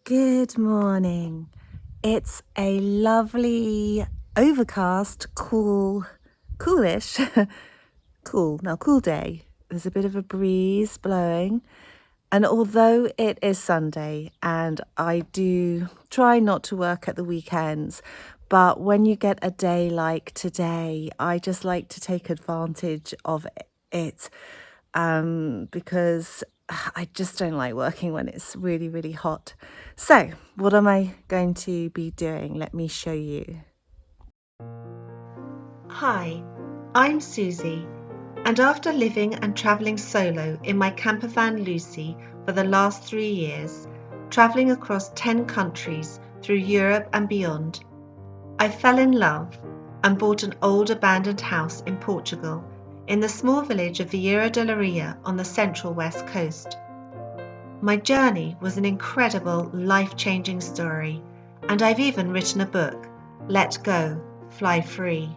Good morning. It's a lovely, overcast, coolish, cool day. There's a bit of a breeze blowing. And although it is Sunday and I do try not to work at the weekends, but when you get a day like today, I just like to take advantage of it because I just don't like working when it's really, really hot. So what am I going to be doing? Let me show you. Hi, I'm Susie, and after living and travelling solo in my campervan Lucy for the last 3 years, travelling across 10 countries through Europe and beyond, I fell in love and bought an old abandoned house in Portugal in the small village of Vieira de Leiria on the central west coast. My journey was an incredible, life-changing story, and I've even written a book, Let Go, Fly Free.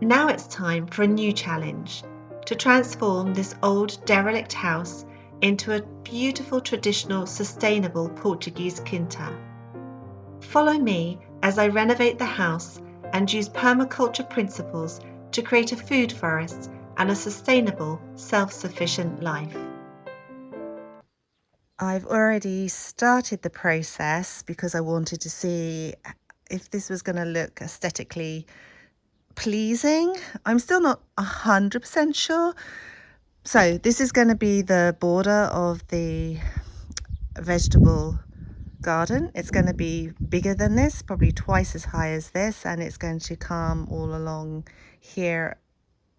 Now it's time for a new challenge, to transform this old derelict house into a beautiful traditional sustainable Portuguese quinta. Follow me as I renovate the house and use permaculture principles to create a food forest and a sustainable, self-sufficient life. I've already started the process because I wanted to see if this was going to look aesthetically pleasing. I'm still not 100% sure. So this is going to be the border of the vegetable garden. It's going to be bigger than this, probably twice as high as this, and it's going to come all along here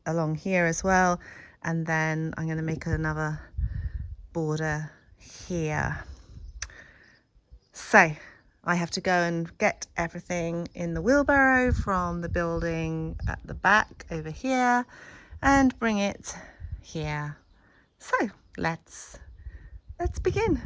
as well. And then I'm going to make another border here. So I have to go and get everything in the wheelbarrow from the building at the back over here and bring it here. So let's begin.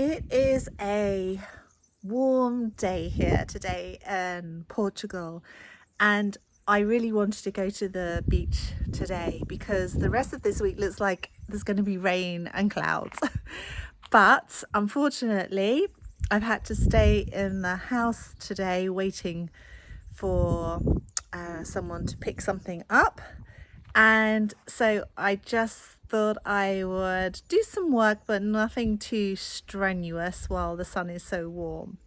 It is a warm day here today in Portugal, and I really wanted to go to the beach today because the rest of this week looks like there's going to be rain and clouds. But unfortunately, I've had to stay in the house today waiting for someone to pick something up. And so I just thought I would do some work, but nothing too strenuous while the sun is so warm.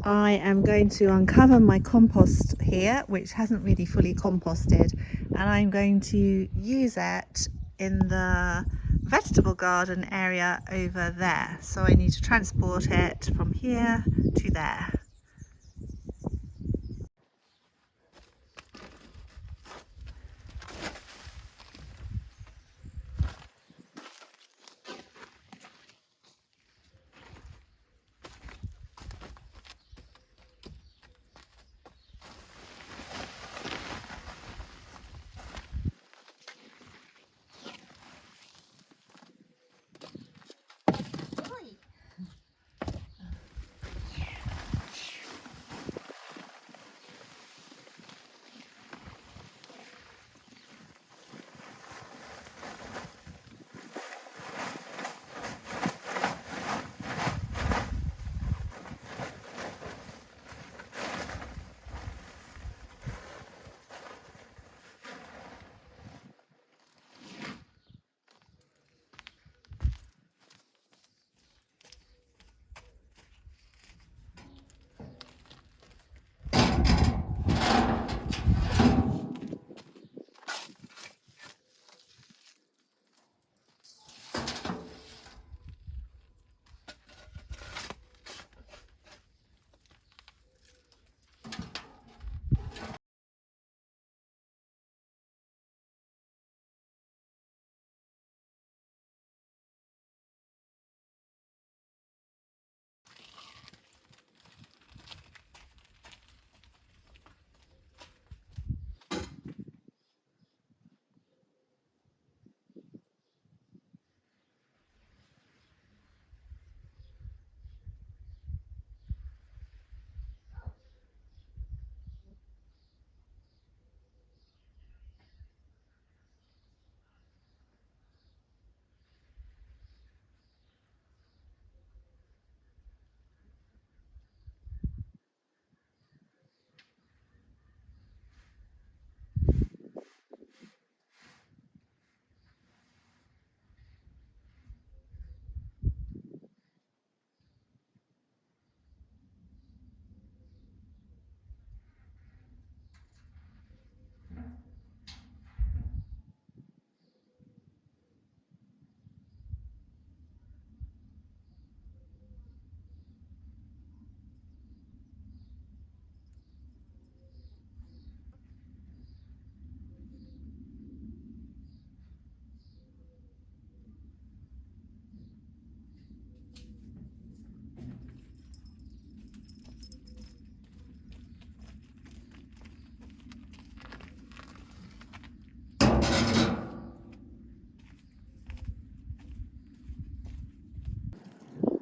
I am going to uncover my compost here, which hasn't really fully composted, and I'm going to use it in the vegetable garden area over there. So I need to transport it from here to there.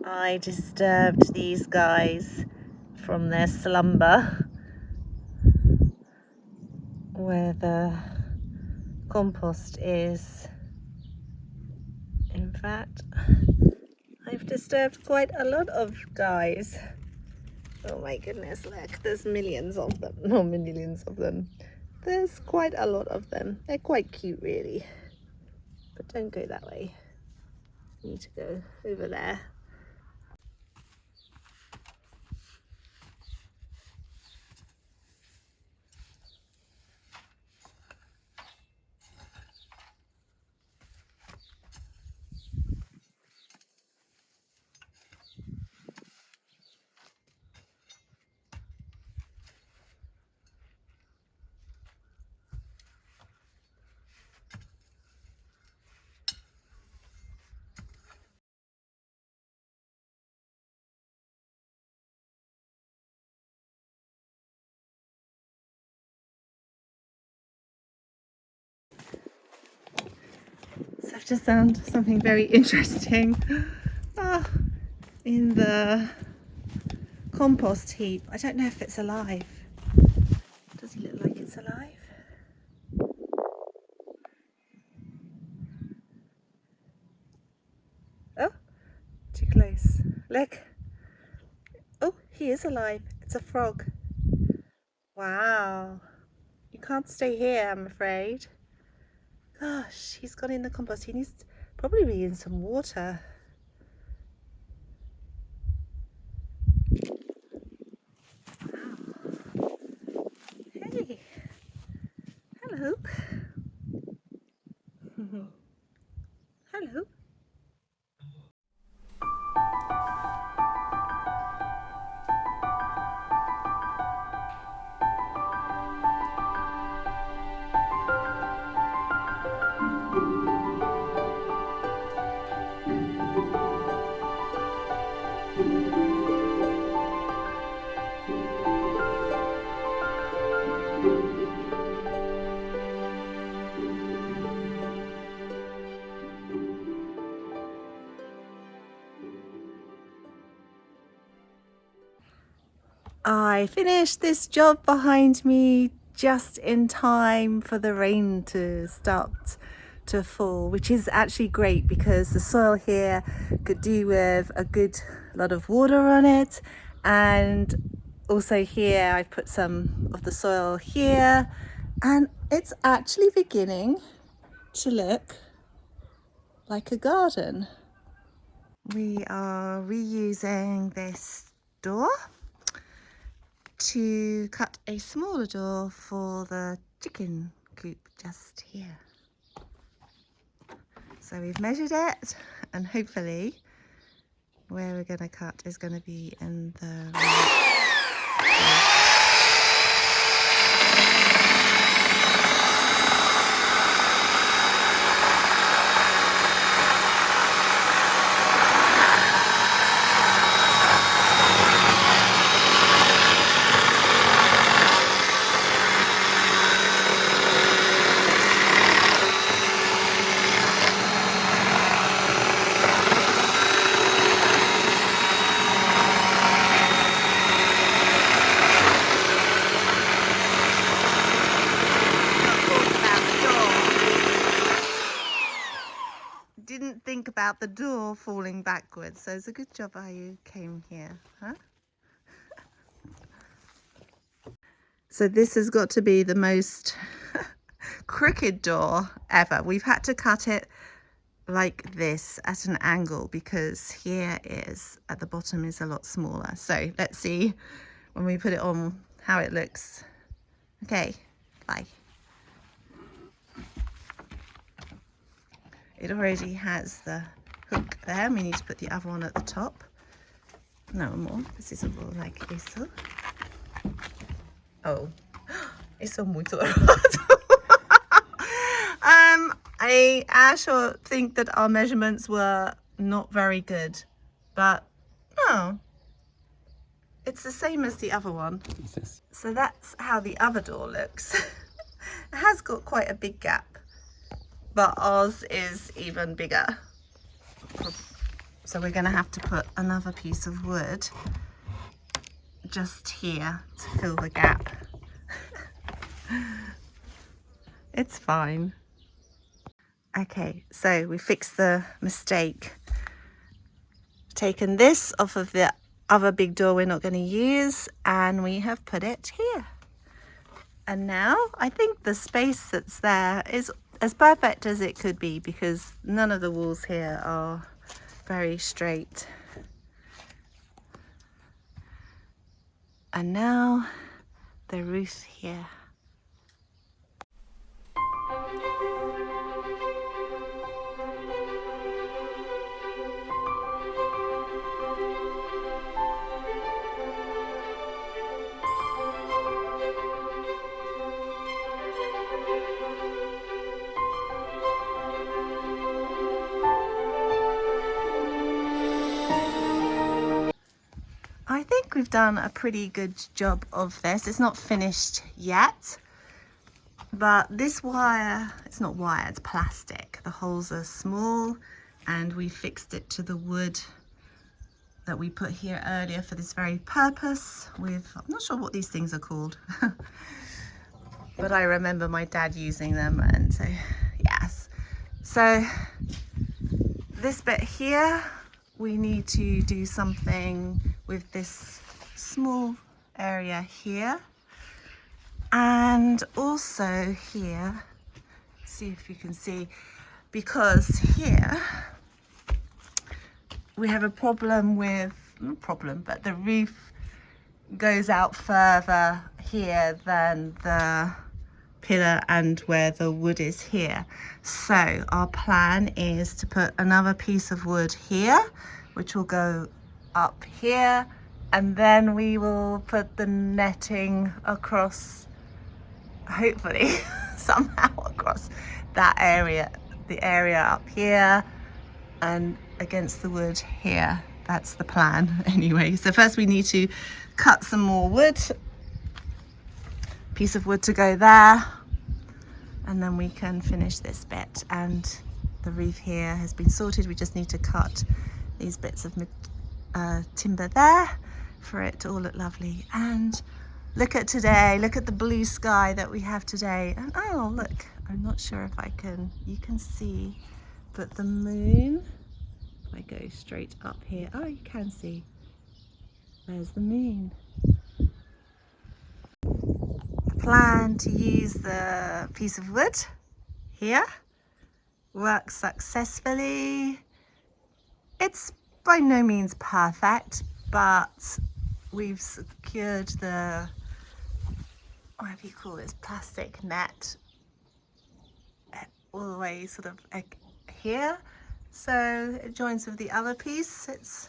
I disturbed these guys from their slumber where the compost is. In fact, I've disturbed quite a lot of guys. Oh my goodness, look, there's millions of them. No, millions of them. There's quite a lot of them. They're quite cute, really. But don't go that way. You need to go over there. So I've just found something very interesting in the compost heap. I don't know if it's alive. Does he look like it's alive? Oh, too close. Look. Oh, he is alive. It's a frog. Wow. You can't stay here, I'm afraid. Gosh, he's gone in the compost. He needs to probably be in some water. Hey, hello. Hello. I finished this job behind me just in time for the rain to start to fall, which is actually great because the soil here could do with a good lot of water on it. And also here I've put some of the soil here, and it's actually beginning to look like a garden. We are reusing this door to cut a smaller door for the chicken coop just here. So we've measured it, and hopefully where we're going to cut is going to be in the right place. Didn't think about the door falling backwards, so it's a good job I came here, huh? So this has got to be the most crooked door ever. We've had to cut it like this at an angle because here is at the bottom is a lot smaller. So let's see when we put it on how it looks. Okay, bye. It already has the hook there. We need to put the other one at the top. No more. This is all like eso. Oh, eso muito errado. I actually think that our measurements were not very good, but no, it's the same as the other one. So that's how the other door looks. It has got quite a big gap, but ours is even bigger. So we're going to have to put another piece of wood just here to fill the gap. It's fine. Okay, so we fixed the mistake. Taken this off of the other big door we're not going to use, and we have put it here. And now I think the space that's there is as perfect as it could be because none of the walls here are very straight. And now the roof here. I think we've done a pretty good job of this. It's not finished yet, but this wire, it's not wire, it's plastic. The holes are small and we fixed it to the wood that we put here earlier for this very purpose with, I'm not sure what these things are called, but I remember my dad using them, and so yes. So this bit here, we need to do something with this small area here, and also here. see if you can see, because here we have a problem with, not problem, but the roof goes out further here than the pillar and where the wood is here. So our plan is to put another piece of wood here, which will go up here, and then we will put the netting across, hopefully somehow across that area, the area up here and against the wood here. That's the plan anyway. So first we need to cut some more wood, piece of wood to go there, and then we can finish this bit. And the roof here has been sorted. We just need to cut these bits of timber there for it to all look lovely. And look at today, look at the blue sky that we have today. And oh look, I'm not sure if I can, you can see, but the moon, if I go straight up here, oh you can see, there's the moon. The plan to use the piece of wood here worked successfully. It's by no means perfect, but we've secured the, what do you call this, plastic net all the way sort of here, so it joins with the other piece. It's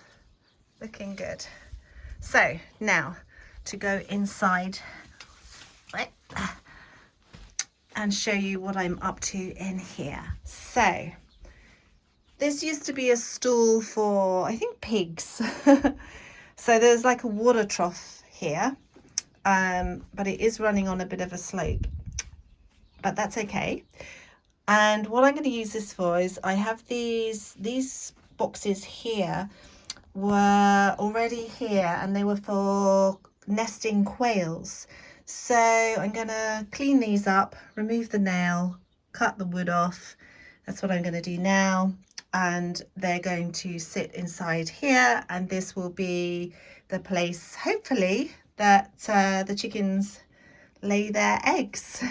looking good. So now to go inside and show you what I'm up to in here. So this used to be a stall for, I think, pigs. So there's like a water trough here, but it is running on a bit of a slope, but that's okay. And what I'm going to use this for is, I have these boxes here were already here, and they were for nesting quails. So I'm going to clean these up, remove the nail, cut the wood off. That's what I'm going to do now. And they're going to sit inside here, and this will be the place, hopefully, that the chickens lay their eggs.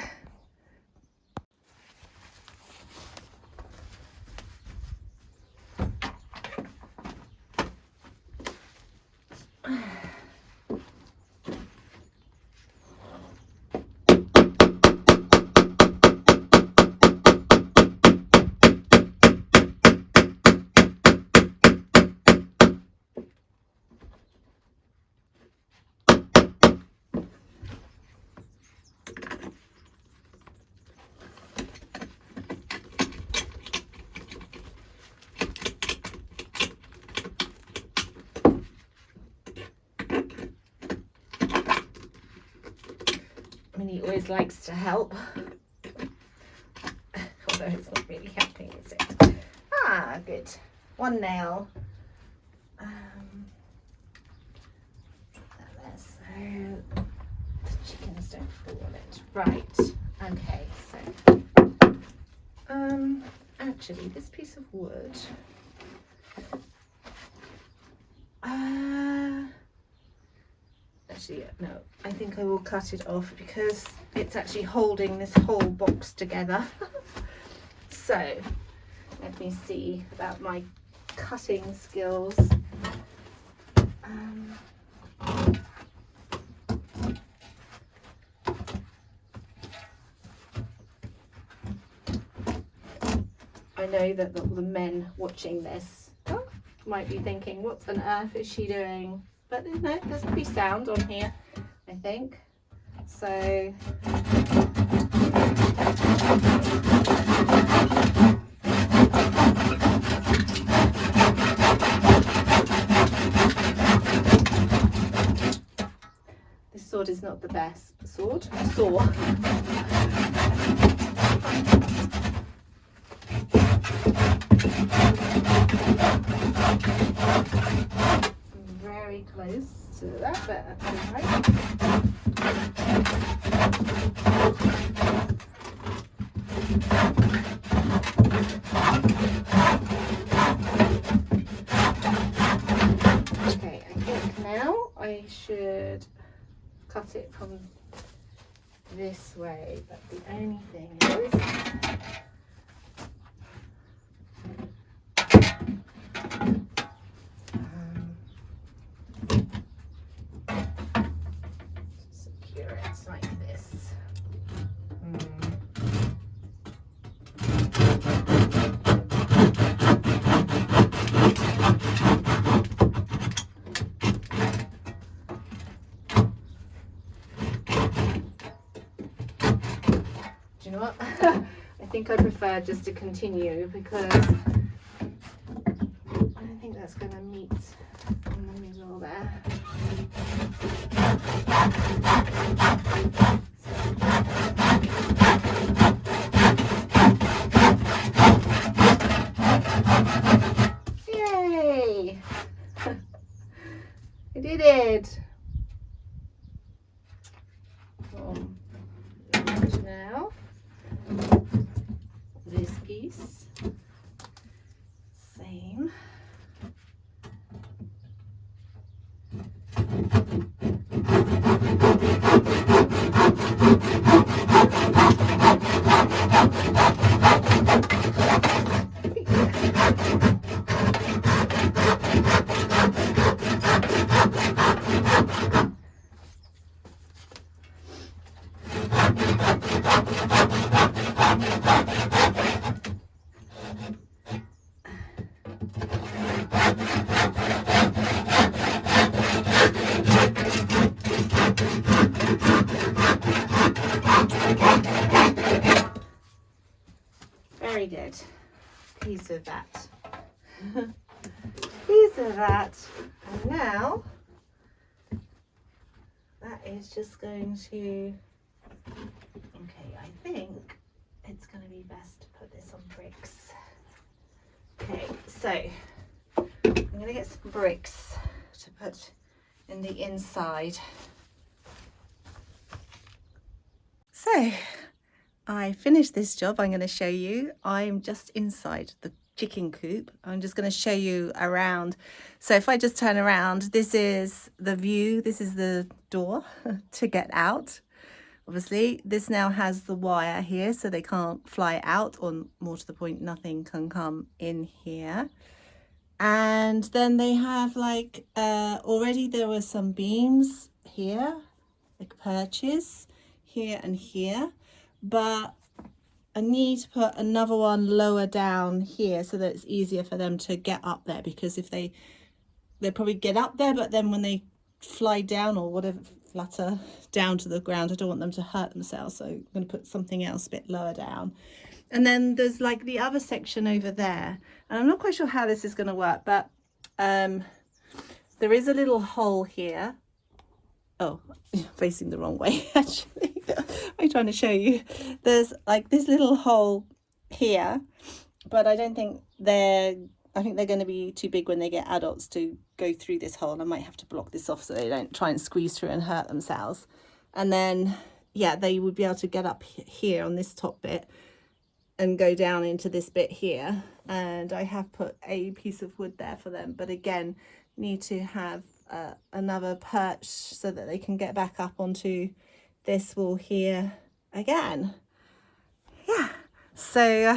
Minnie always likes to help, although it's not really helping, is it? Ah, good. One nail. There, so the chickens don't fall on it. Right. Okay. So, actually, this piece of wood. Actually, no, I think I will cut it off because it's actually holding this whole box together. So let me see about my cutting skills. I know that the men watching this might be thinking, what on earth is she doing? But no, there's pretty sound on here, I think. So this sword is not the best saw. Very close to that, but that's all right. Okay, I think now I should cut it from this way, but the only thing is secure it like this. Do you know what? I think I prefer just to continue because I don't think that's going to meet in the middle there. Yay! I did it! Now this piece, same. Very good. Pleased with that. Pleased with that. And now that is just going to, okay, I think it's going to be best to put this on bricks. Okay, so I'm going to get some bricks to put in the inside. So I finished this job. I'm going to show you. I'm just inside the chicken coop. I'm just going to show you around. So if I just turn around, this is the view. This is the door to get out. Obviously, this now has the wire here, so they can't fly out, or more to the point, nothing can come in here. And then they have like, already there were some beams here, like perches here and here, but I need to put another one lower down here so that it's easier for them to get up there, because if they'll probably get up there, but then when they fly down or whatever, flutter down to the ground, I don't want them to hurt themselves, so I'm going to put something else a bit lower down. And then there's like the other section over there, and I'm not quite sure how this is going to work, but there is a little hole here. Oh, facing the wrong way actually. I'm trying to show you. There's like this little hole here, but I think they're going to be too big when they get adults to go through this hole, and I might have to block this off so they don't try and squeeze through and hurt themselves. And then yeah, they would be able to get up here on this top bit and go down into this bit here, and I have put a piece of wood there for them, but again need to have another perch so that they can get back up onto this wall here again. Yeah, so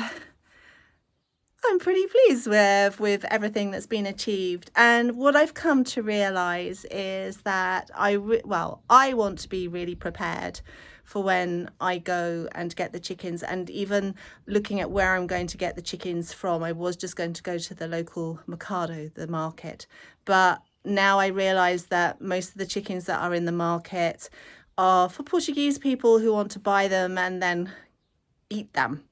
I'm pretty pleased with everything that's been achieved, and what I've come to realize is that I want to be really prepared for when I go and get the chickens. And even looking at where I'm going to get the chickens from, I was just going to go to the local mercado, the market, but now I realize that most of the chickens that are in the market are for Portuguese people who want to buy them and then eat them,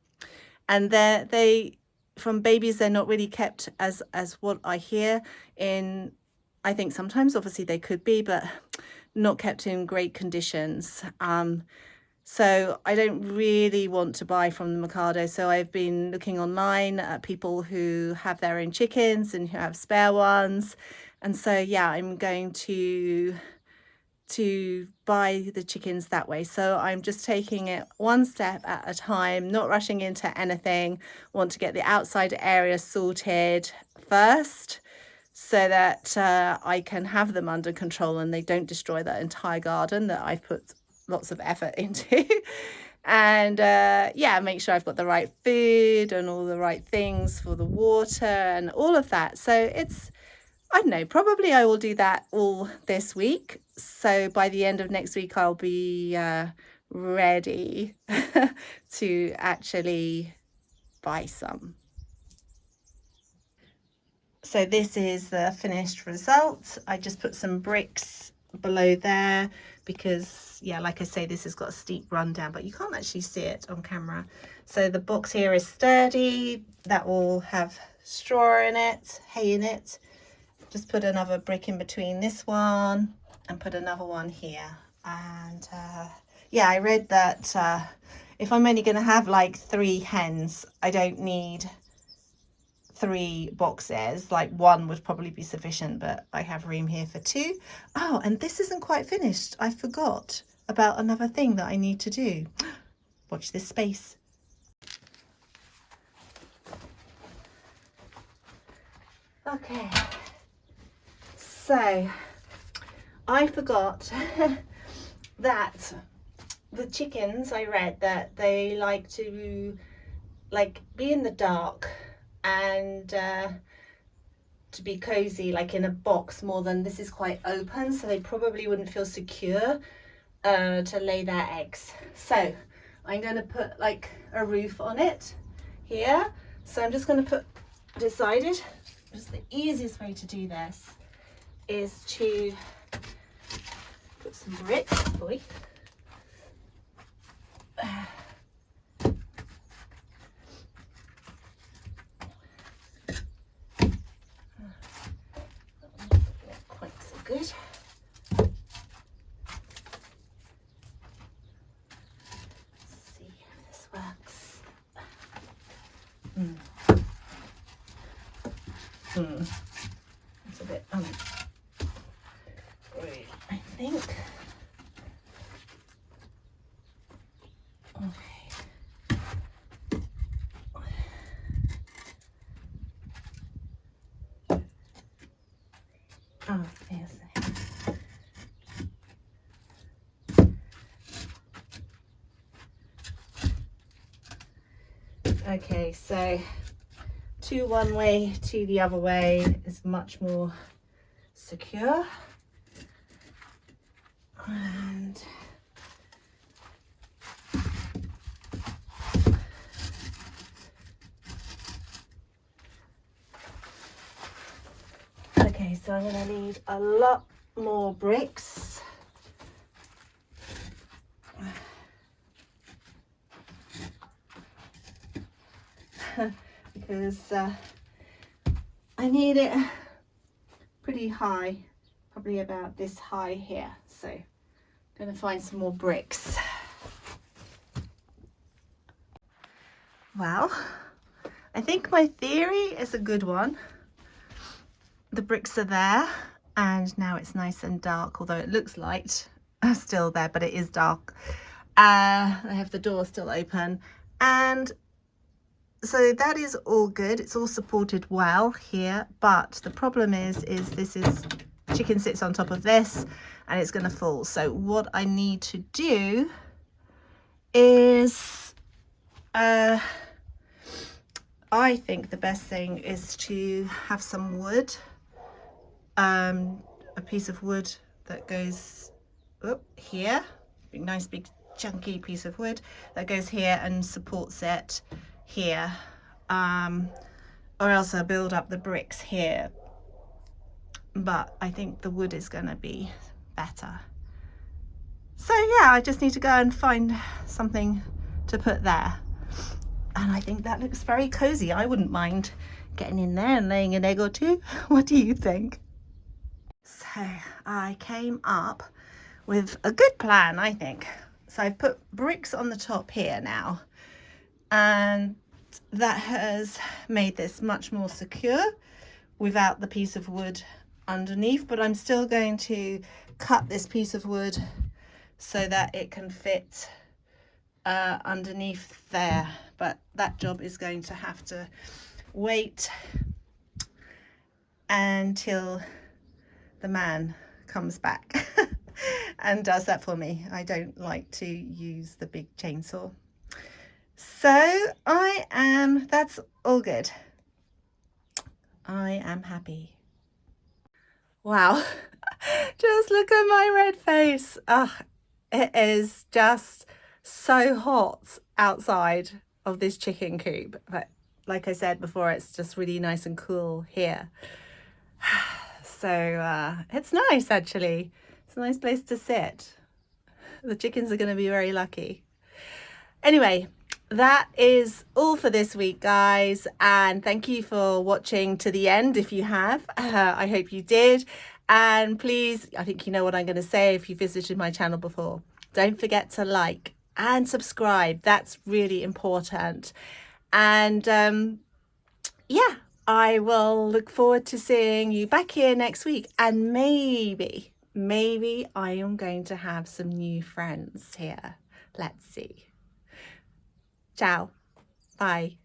and they from babies, they're not really kept as what I hear in, I think sometimes obviously they could be, but not kept in great conditions. So I don't really want to buy from the mercado, so I've been looking online at people who have their own chickens and who have spare ones. And so yeah, I'm going to buy the chickens that way. So I'm just taking it one step at a time, not rushing into anything. Want to get the outside area sorted first so that I can have them under control and they don't destroy that entire garden that I've put lots of effort into. And yeah, make sure I've got the right food and all the right things for the water and all of that. So it's, I don't know, probably I will do that all this week. So by the end of next week, I'll be ready to actually buy some. So this is the finished result. I just put some bricks below there because, yeah, like I say, this has got a steep run down, but you can't actually see it on camera. So the box here is sturdy. That will have straw in it, hay in it. Just put another brick in between this one and put another one here. And yeah, I read that if I'm only going to have like 3 hens, I don't need 3 boxes. Like 1 would probably be sufficient, but I have room here for 2. Oh, and this isn't quite finished. I forgot about another thing that I need to do. Watch this space. Okay, so I forgot that the chickens, I read that they like to be in the dark and to be cozy, like in a box, more than this is quite open, so they probably wouldn't feel secure to lay their eggs. So I'm going to put like a roof on it here. So I'm just going to decided just the easiest way to do this is to put some bricks. Boy. Quite so good. Let's see if this works. It's a bit great, I think. Okay. Oh, yes. Okay, so 2 one way, 2 the other way is much more secure. And okay, so I'm going to need a lot more bricks. Because I need it pretty high, probably about this high here. So I'm going to find some more bricks. Well, I think my theory is a good one. The bricks are there and now it's nice and dark, although it looks light still there, but it is dark. I have the door still open, and so that is all good. It's all supported well here, but the problem is this is chicken sits on top of this and it's going to fall. So what I need to do is I think the best thing is to have some wood, a piece of wood that goes up here, a nice big chunky piece of wood that goes here and supports it here, or else I'll build up the bricks here, but I think the wood is going to be better. So yeah, I just need to go and find something to put there, and I think that looks very cozy. I wouldn't mind getting in there and laying an egg or 2. What do you think? So I came up with a good plan, I think. So I've put bricks on the top here now, and that has made this much more secure without the piece of wood underneath, but I'm still going to cut this piece of wood so that it can fit underneath there, but that job is going to have to wait until the man comes back. and does that for me. I don't like to use the big chainsaw. So that's all good. I am happy. Wow, just look at my red face. It is just so hot outside of this chicken coop. But like I said before, it's just really nice and cool here. So it's nice actually. It's a nice place to sit. The chickens are going to be very lucky. Anyway, that is all for this week, guys, and thank you for watching to the end if you have. I hope you did, and please, I think you know what I'm going to say if you visited my channel before, don't forget to like and subscribe. That's really important. And yeah, I will look forward to seeing you back here next week, and maybe I am going to have some new friends here. Let's see. Ciao. Bye.